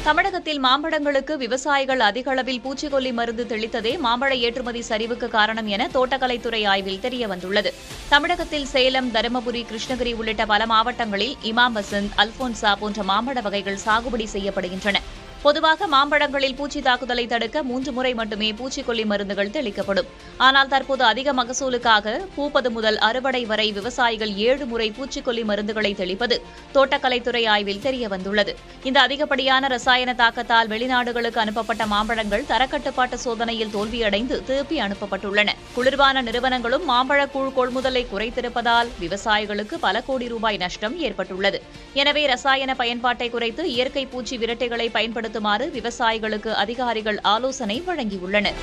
தமிழகத்தில் மாம்பழங்களுக்கு விவசாயிகள் அதிக அளவில் பூச்சிக்கொல்லி மருந்து தெளித்ததே மாம்பழ ஏற்றுமதி சரிவுக்கு காரணம் என தோட்டக்கலைத்துறை ஆய்வில் தெரியவந்துள்ளது. தமிழகத்தில் சேலம், தருமபுரி, கிருஷ்ணகிரி உள்ளிட்ட பல மாவட்டங்களில் இமாம் வசந்த், அல்போன்சா போன்ற மாம்பழ வகைகள் சாகுபடி செய்யப்படுகின்றன. பொதுவாக மாம்பழங்களில் பூச்சி தாக்குதலை தடுக்க 3 முறை மட்டுமே பூச்சிக்கொல்லி மருந்துகள் தெளிக்கப்படும். ஆனால் தற்போது அதிக மகசூலுக்காக பூப்பது முதல் அறுவடை வரை விவசாயிகள் 7 முறை பூச்சிக்கொல்லி மருந்துகளை தெளிப்பது தோட்டக்கலைத்துறை ஆய்வில் தெரியவந்துள்ளது. இந்த அதிகப்படியான ரசாயன தாக்கத்தால் வெளிநாடுகளுக்கு அனுப்பப்பட்ட மாம்பழங்கள் தரக்கட்டுப்பாட்டு சோதனையில் தோல்வியடைந்து திருப்பி அனுப்பப்பட்டுள்ளன. குளிர்பான நிறுவனங்களும் மாம்பழக்கூழ் கொள்முதலை குறைத்திருப்பதால் விவசாயிகளுக்கு பல கோடி ரூபாய் நஷ்டம் ஏற்பட்டுள்ளது. எனவே ரசாயன பயன்பாட்டை குறைத்து இயற்கை பூச்சி விரட்டிகளை பயன்படுத்த விவசாயிகளுக்கு அதிகாரிகள் ஆலோசனை வழங்கியுள்ளனர்.